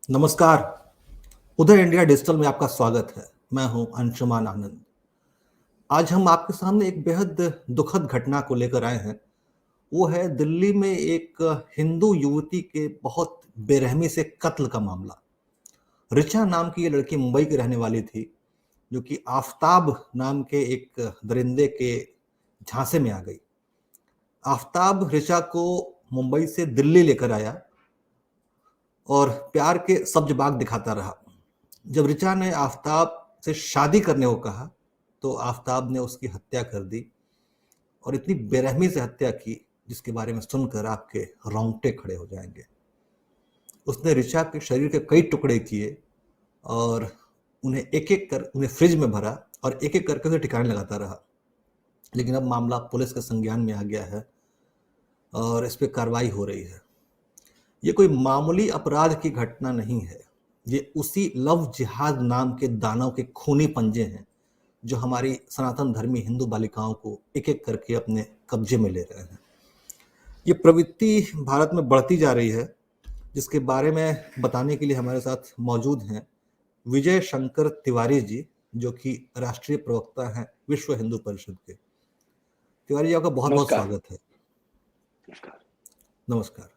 नमस्कार। उदय India digital में आपका स्वागत है। मैं हूं अंशुमान आनंद। आज हम आपके सामने एक बेहद दुखद घटना को लेकर आए हैं। वो है दिल्ली में एक हिंदू युवती के बहुत बेरहमी से कत्ल का मामला। ऋचा नाम की ये लड़की मुंबई की रहने वाली थी, जो कि आफताब नाम के एक दरिंदे के झांसे में आ गई। आफताब ऋचा को मुंबई से दिल्ली लेकर आया और प्यार के सब्ज बाग दिखाता रहा। जब ऋचा ने आफताब से शादी करने को कहा तो आफताब ने उसकी हत्या कर दी, और इतनी बेरहमी से हत्या की जिसके बारे में सुनकर आपके रोंगटे खड़े हो जाएंगे। उसने ऋचा के शरीर के कई टुकड़े किए और उन्हें एक एक कर उन्हें फ्रिज में भरा और एक एक करके उसे ठिकाने लगाता रहा। लेकिन अब मामला पुलिस के संज्ञान में आ गया है और इस पर कार्रवाई हो रही है। ये कोई मामूली अपराध की घटना नहीं है। ये उसी लव जिहाद नाम के दानव के खूनी पंजे हैं जो हमारी सनातन धर्मी हिंदू बालिकाओं को एक एक करके अपने कब्जे में ले रहे हैं। ये प्रवृत्ति भारत में बढ़ती जा रही है, जिसके बारे में बताने के लिए हमारे साथ मौजूद हैं विजय शंकर तिवारी जी, जो कि राष्ट्रीय प्रवक्ता हैं विश्व हिंदू परिषद के। तिवारी जी, आपका बहुत बहुत नमस्कार। स्वागत है। नमस्कार। नमस्कार।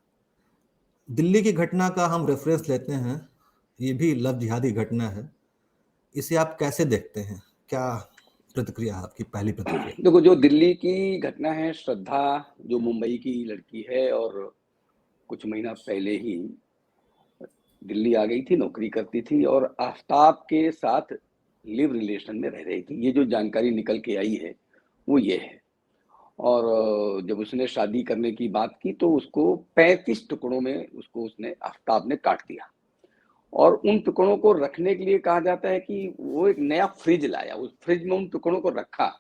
दिल्ली की घटना का हम रेफरेंस लेते हैं। ये भी लव जिहादी घटना है। इसे आप कैसे देखते हैं? क्या प्रतिक्रिया है आपकी, पहली प्रतिक्रिया? देखो, जो दिल्ली की घटना है, श्रद्धा जो मुंबई की लड़की है और कुछ महीना पहले ही दिल्ली आ गई थी, नौकरी करती थी और आफ्ताब के साथ लिव रिलेशन में रह रही थी। ये जो जानकारी निकल के आई है वो ये है। और जब उसने शादी करने की बात की तो उसको 35 टुकड़ों में उसने आफ्ताब ने काट दिया और उन टुकड़ों को रखने के लिए कहा जाता है कि वो एक नया फ्रिज लाया, उस फ्रिज में उन टुकड़ों को रखा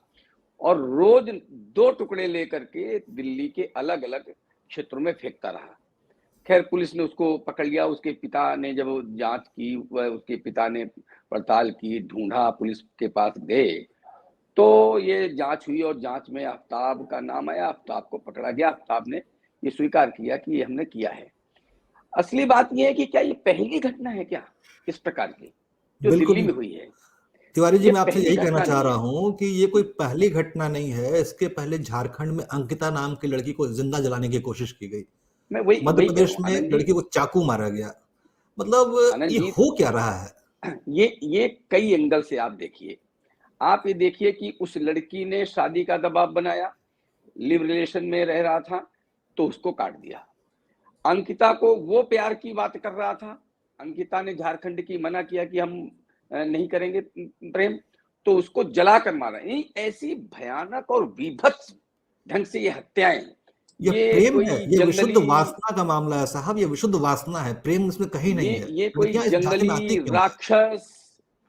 और रोज 2 टुकड़े लेकर के दिल्ली के अलग अलग क्षेत्रों में फेंकता रहा। खैर, पुलिस ने उसको पकड़ लिया। उसके पिता ने जब जांच की, वह उसके पिता ने पड़ताल की, ढूंढा, पुलिस के पास गए तो ये जांच हुई और जांच में आफ्ताब का नाम आया। आफ्ताब को पकड़ा गया। आफ्ताब ने ये स्वीकार किया कि ये हमने किया है। असली बात ये है कि क्या ये पहली घटना है क्या इस प्रकार की जो दिल्ली बिल्कुल में हुई है? तिवारी जी, ये मैं आपसे पहली यही कहना घटना चाह नहीं रहा है। हूं कि ये कोई पहली घटना नहीं है। इसके पहले झारखंड में अंकिता नाम की लड़की को जिंदा जलाने की कोशिश की गई। मैं वही मध्य वही कह रहा प्रदेश हूँ में एक आनंद जी। लड़की को चाकू मारा गया। मतलब आनंद ये जी, हो क्या रहा है? ये कई एंगल से आप देखिए। आप ये देखिए कि उस लड़की ने शादी का दबाव बनाया, लिव रिलेशन में रह रहा था तो उसको काट दिया। अंकिता को वो प्यार की बात कर रहा था, अंकिता ने झारखंड की मना किया कि हम नहीं करेंगे प्रेम, तो उसको जलाकर मारा। नहीं, ऐसी भयानक और विभत्स ढंग से ये हत्याएं, ये ये प्रेम है, कोई ये विशुद्ध जंगली वासना का मामला है साहब। ये विशुद्ध वासना है, प्रेम इसमें कहीं नहीं है। ये कोई लड़कियां इस झांसे में आती जंगली क्यों है?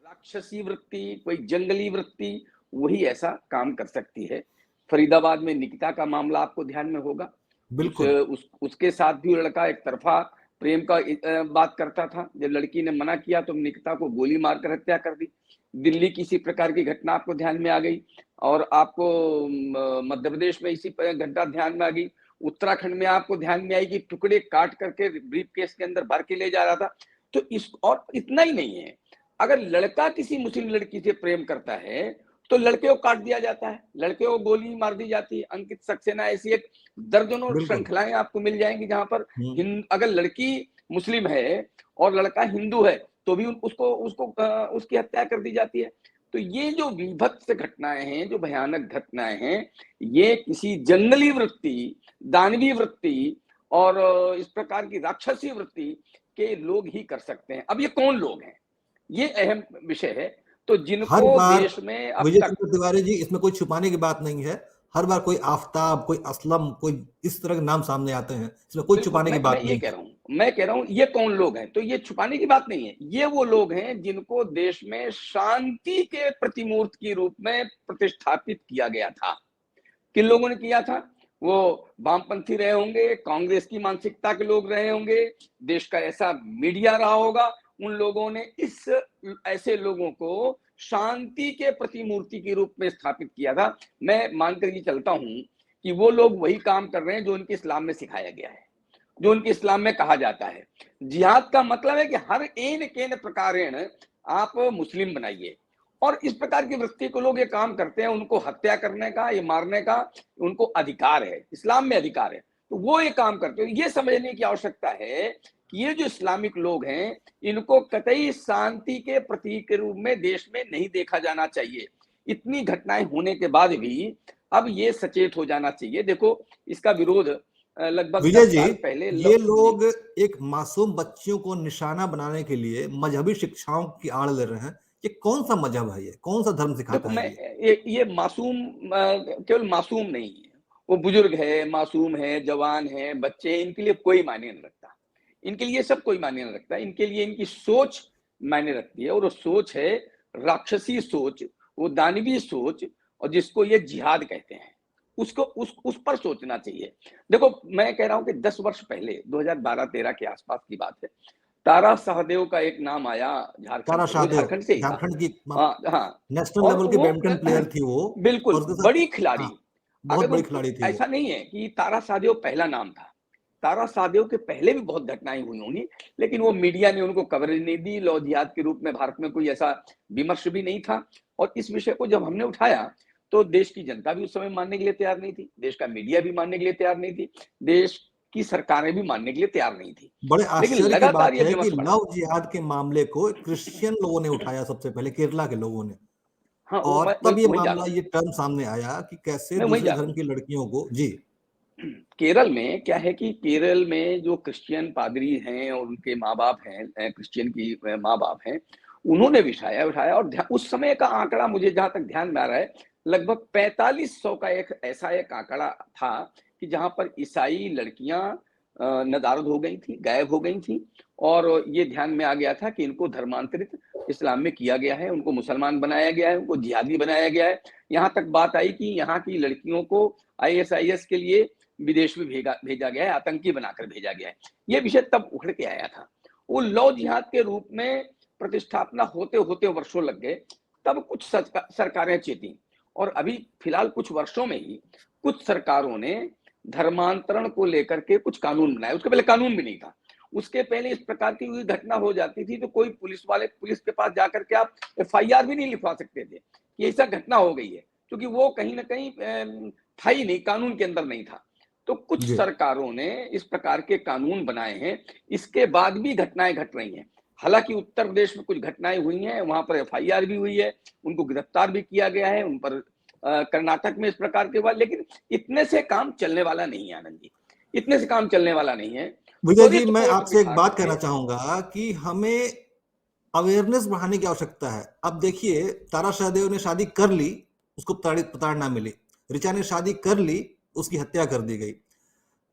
राक्षसी वृत्ति, कोई जंगली वृत्ति, वही ऐसा काम कर सकती है। फरीदाबाद में निकिता का मामला आपको ध्यान में होगा। बिल्कुल। उसके साथ भी लड़का एक तरफा प्रेम का बात करता था। जब लड़की ने मना किया तो निकिता को गोली मारकर हत्या कर दी। दिल्ली की इसी प्रकार की घटना आपको ध्यान में आ गई और आपको मध्य प्रदेश में इसी घटना ध्यान में आ गई। उत्तराखंड में आपको ध्यान में आई कि टुकड़े काट करके ब्रीफ केस के अंदर भर के ले जा रहा था। तो इस और इतना ही नहीं है, अगर लड़का किसी मुस्लिम लड़की से प्रेम करता है तो लड़के को काट दिया जाता है, लड़के को गोली मार दी जाती है। अंकित सक्सेना ऐसी एक दर्जनों बिल्कुल। श्रृंखलाएं आपको मिल जाएंगी जहां पर हम्म। अगर लड़की मुस्लिम है और लड़का हिंदू है तो भी उसको उसको उसकी हत्या कर दी जाती है। तो ये जो विभत्स घटनाएं हैं, जो भयानक घटनाएं हैं, ये किसी जंगली वृत्ति, दानवी वृत्ति और इस प्रकार की राक्षसी वृत्ति के लोग ही कर सकते हैं। अब ये कौन लोग हैं, ये अहम विषय है। तो हर जिनको बार देश में अब विजय तक चंद्र तिवारी जी, इसमें कोई छुपाने की बात नहीं है। हर बार कोई आफताब, कोई असलम, कोई इस तरह के नाम सामने आते हैं। इसमें कोई बिल्कुल छुपाने की मैं बात ये नहीं कह है। रहा हूं, मैं कह रहा हूं ये कौन लोग हैं। तो ये छुपाने की बात नहीं है, ये वो लोग हैं जिनको देश में शांति के प्रतिमूर्त के रूप में प्रतिष्ठापित किया गया था। किन लोगों ने किया था? वो वामपंथी रहे होंगे, कांग्रेस की मानसिकता के लोग रहे होंगे, देश का ऐसा मीडिया रहा होगा। उन लोगों ने इस ऐसे लोगों को शांति के प्रतिमूर्ति के रूप में स्थापित किया था। मैं मानकर ये चलता हूं कि वो लोग वही काम कर रहे हैं जो उनके इस्लाम में सिखाया गया है। जो उनके इस्लाम में कहा जाता है। जिहाद का मतलब है कि हर एन केन प्रकारेण आप मुस्लिम बनाइए, और इस प्रकार की वृत्ति को लोग ये काम करते हैं, उनको हत्या करने का, ये मारने का उनको अधिकार है, इस्लाम में अधिकार है, तो वो ये काम करते हैं। ये समझने की आवश्यकता है कि ये जो इस्लामिक लोग हैं, इनको कतई शांति के प्रतीक के रूप में देश में नहीं देखा जाना चाहिए। इतनी घटनाएं होने के बाद भी अब ये सचेत हो जाना चाहिए। देखो, इसका विरोध लगभग विजय 10 जी, साल पहले ये जी। लोग एक मासूम बच्चियों को निशाना बनाने के लिए मजहबी शिक्षाओं की आड़ ले रहे हैं। ये कौन सा मजहब है? ये कौन सा धर्म देखो, सिखाता मैं है ये? ये मासूम केवल मासूम नहीं है, वो बुजुर्ग है, मासूम है, जवान है, बच्चे हैं, इनके लिए कोई मायने नहीं रखता। इनके लिए सब कोई मायने नहीं रखता। इनके लिए इनकी सोच मायने रखती है, और वो सोच है राक्षसी सोच, वो दानवीय सोच, और जिसको ये जिहाद कहते हैं, उसको उस पर सोचना चाहिए। देखो, मैं कह रहा हूं कि 10 वर्ष पहले 2012-13 के आसपास की बात है, तारा शाहदेव का एक नाम आया झारखंड तारा से, वो शाहदेव, झारखंड से ही था। झारखंड की हाँ, हाँ। नेशनल और लेवल की वो बैडमिंटन प्लेयर थी वो। और बिल्कुल उसके साथ, बड़ी खिलाड़ी। हाँ, बहुत अगर बड़ी वो, खिलाड़ी थी वो। ऐसा नहीं है कि तारा शाहदेव पहला नाम था, तारा शाहदेव के पहले भी बहुत घटनाएं हुई होंगी, लेकिन वो मीडिया ने उनको कवरेज नहीं दी। लौ जिहाद के रूप में भारत में कोई ऐसा विमर्श भी नहीं था, और इस विषय को जब हमने उठाया तो देश की जनता भी उस समय मानने के लिए तैयार नहीं थी, देश का मीडिया भी मानने के लिए तैयार नहीं थी, देश की सरकारें भी मानने के लिए तैयार नहीं थी। बड़े लेकिन आश्चर्य की लगातार बात ये है कि विमर्श बढ़ा। लव जिहाद के मामले को क्रिश्चियन लोगों ने उठाया सबसे पहले, केरला के लोगों ने। हाँ, वो और मैं तब ये वही जा मामला, रहा हूँ, ये टर्म सामने आया कि कैसे मैं वही दूसरे जा रहा धर्म हूँ। की लड़कियों को, जी। केरल में क्या है कि केरल में जो क्रिश्चियन पादरी हैं और उनके माँ बाप हैं, क्रिश्चियन की माँ बाप हैं, उन्होंने बिठाया उठाया, और उस समय का आंकड़ा मुझे जहां तक ध्यान में आ रहा है, लगभग 4500 का एक ऐसा एक आंकड़ा था कि जहां पर ईसाई लड़कियां नदारद हो गई थी, गायब हो गई थी, और ये ध्यान में आ गया था कि इनको धर्मांतरित इस्लाम में किया गया है, उनको मुसलमान बनाया गया है, उनको जिहादी बनाया गया है। यहाँ तक बात आई कि यहाँ की लड़कियों को ISIS के लिए विदेश में भेजा गया है, आतंकी बनाकर भेजा गया है। ये विषय तब उखड़ के आया था। वो लौ जिहाद के रूप में प्रतिष्ठापना होते होते वर्षों लग गए, तब कुछ सरकारें चेती, और अभी फिलहाल कुछ वर्षों में ही कुछ सरकारों ने धर्मांतरण को लेकर के कुछ कानून बनाए। उसके पहले कानून भी नहीं था। उसके पहले इस प्रकार की कोई घटना हो जाती थी तो कोई पुलिस के पास जाकर के आप FIR भी नहीं लिखवा सकते थे कि ऐसा घटना हो गई है, क्योंकि वो कहीं ना कहीं था ही नहीं, कानून के अंदर नहीं था। तो कुछ जी, सरकारों ने इस प्रकार के कानून बनाए हैं, इसके बाद भी घटनाएं घट रही हैं। हालांकि उत्तर प्रदेश में कुछ घटनाएं हुई हैं, वहां पर FIR भी हुई है, उनको गिरफ्तार भी किया गया है, उन पर कर्नाटक में इस प्रकार के हुआ, लेकिन इतने से काम चलने वाला नहीं है आनंद जी, इतने से काम चलने वाला नहीं है। विजय जी, त्वरित मैं कोर्ट आपसे एक बिठा बात कहना करके। चाहूंगा कि हमें अवेयरनेस बढ़ाने की आवश्यकता है। अब देखिए, तारा शाहदेव ने शादी कर ली, उसको प्रताड़ना मिली। ऋचा ने शादी कर ली, उसकी हत्या कर दी गई।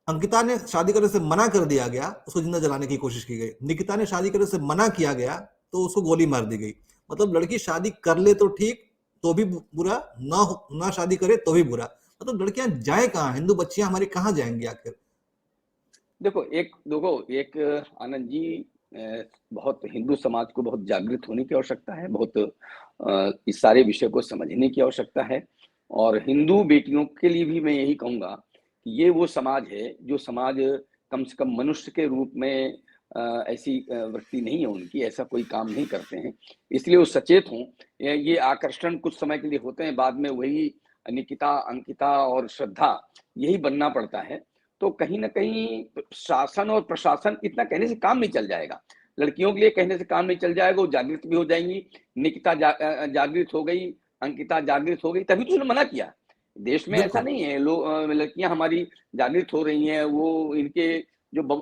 अंकिता ने शादी करने से मना कर दिया गया, उसको जिंदा जलाने की कोशिश की गई। निकिता ने शादी करने से मना किया गया, तो उसको गोली मार दी गई। मतलब लड़की शादी कर ले तो ठीक, तो भी बुरा, ना शादी करे तो भी बुरा। मतलब लड़कियां जाए कहाँ? हिंदू बच्चियां हमारी कहाँ जाएंगी आखिर? देखो एक आनंद जी, बहुत हिंदू समाज को बहुत जागृत होने की आवश्यकता है, बहुत इस सारे विषय को समझने की आवश्यकता है। और हिंदू बेटियों के लिए भी मैं यही कहूंगा कि ये वो समाज है जो समाज कम से कम मनुष्य के रूप में ऐसी वृत्ति नहीं है उनकी, ऐसा कोई काम नहीं करते हैं, इसलिए वो सचेत हों। ये आकर्षण कुछ समय के लिए होते हैं, बाद में वही निकिता, अंकिता और श्रद्धा यही बनना पड़ता है। तो कहीं ना कहीं शासन और प्रशासन, इतना कहने से काम नहीं चल जाएगा, लड़कियों के लिए कहने से काम नहीं चल जाएगा, वो जागृत भी हो जाएंगी। निकिता जागृत हो गई, अंकिता जागृत हो गई, तभी तो उसने मना किया। देश में ऐसा बिल्कुल। नहीं है, लोग लड़कियां हमारी जागृत हो रही हैं, वो इनके जो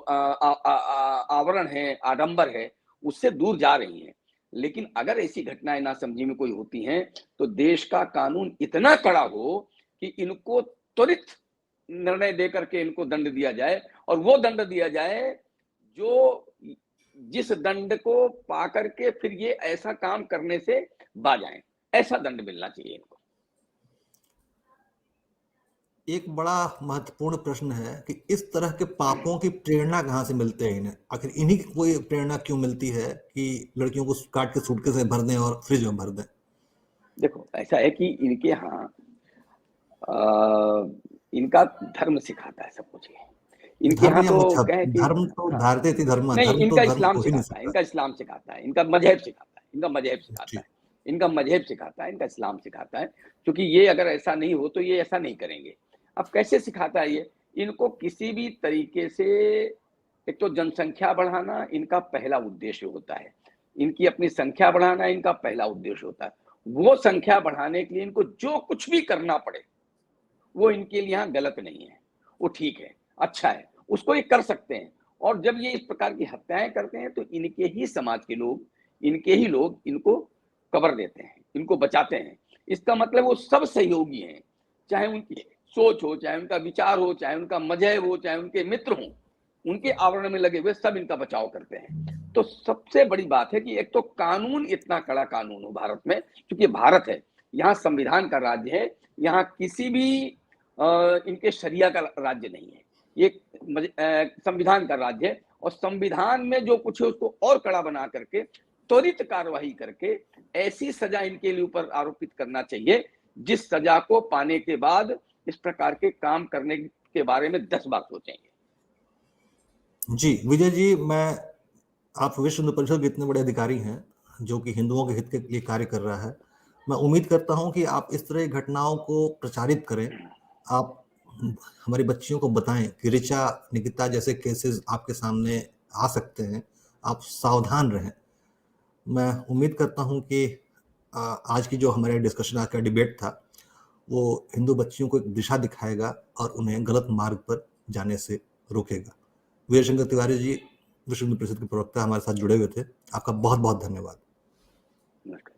आवरण है, आडंबर है, उससे दूर जा रही हैं। लेकिन अगर ऐसी घटनाएं नासमझी में कोई होती हैं, तो देश का कानून इतना कड़ा हो कि इनको त्वरित निर्णय दे करके इनको दंड दिया जाए, और वो दंड दिया जाए जो जिस दंड को पा करके फिर ये ऐसा काम करने से बाज आए, ऐसा दंड मिलना चाहिए इनको। एक बड़ा महत्वपूर्ण प्रश्न है कि इस तरह के पापों की प्रेरणा कहाँ से मिलते हैं इन्हें? आखिर इन्हीं की कोई प्रेरणा क्यों मिलती है कि लड़कियों को काट के सूटकेस में भर दें और फ्रिज में भर दें? देखो, ऐसा है कि इनके यहाँ इनका धर्म सिखाता है सब कुछ। इनके धर्म यहाँ या तो मजहब, क्या है कि धर्म तो हाँ, धारते धर्म, नहीं धर्म तो इनका धर्म इस्लाम हो ही नहीं सिखाता है, सकता। इनका इस्लाम सिखाता है, इनका मजहब सिखाता है, इनका मजहब सिखाता जी। है, इनका मजहब सिखाता है, इनका इस्लाम सिखाता है, क्योंकि ये अगर ऐसा नहीं हो तो ये ऐसा नहीं करेंगे। अब कैसे सिखाता है ये? इनको किसी भी तरीके से, एक तो जनसंख्या बढ़ाना इनका पहला उद्देश्य होता है, इनकी अपनी संख्या बढ़ाना इनका पहला उद्देश्य होता है। वो संख्या बढ़ाने के लिए इनको जो कुछ भी करना पड़े, वो इनके लिए यहाँ गलत नहीं है, वो ठीक है, अच्छा है, उसको ये कर सकते हैं। और जब ये इस प्रकार की हत्याएँ करते हैं तो इनके ही समाज के लोग, इनके ही लोग इनको कवर देते हैं, इनको बचाते हैं। इसका मतलब वो सब सहयोगी हैं, चाहे उनकी सोच हो, चाहे उनका विचार हो, चाहे उनका मज़हब हो, चाहे उनके मित्र हों, उनके आवरण में लगे हुए सब इनका बचाव करते हैं। तो सबसे बड़ी बात है कि एक तो कानून, इतना कड़ा कानून हो भारत में, क्योंकि भारत है, यहाँ संविधान का राज्य है, यहाँ किसी भी इनके शरिया का राज्य नहीं है, ये संविधान का राज्य है, और संविधान में जो कुछ है उसको और कड़ा बना करके, त्वरित कार्रवाई करके ऐसी सजा इनके लिए ऊपर आरोपित करना चाहिए, जिस सजा को पाने के बाद इस प्रकार के काम करने के बारे में 10 बार सोचेंगे। जी, विजय जी, आप विश्व हिंदू परिषद के इतने बड़े अधिकारी हैं, जो कि हिंदुओं के हित के लिए कार्य कर रहा है। मैं उम्मीद करता हूँ कि आप इस तरह की घटनाओं को प्रचारित करें। आप हमारी बच्चियों को बताएं कि ऋचा, निकिता जैसे केसेस आपके सामने आ सकते हैं, आप सावधान रहें। मैं उम्मीद करता हूँ कि आज की जो हमारे डिस्कशन, आज का डिबेट था, वो हिंदू बच्चियों को एक दिशा दिखाएगा और उन्हें गलत मार्ग पर जाने से रोकेगा। वीर शंकर तिवारी जी, विश्व हिंदू परिषद के प्रवक्ता, हमारे साथ जुड़े हुए थे। आपका बहुत बहुत धन्यवाद। नमस्कार।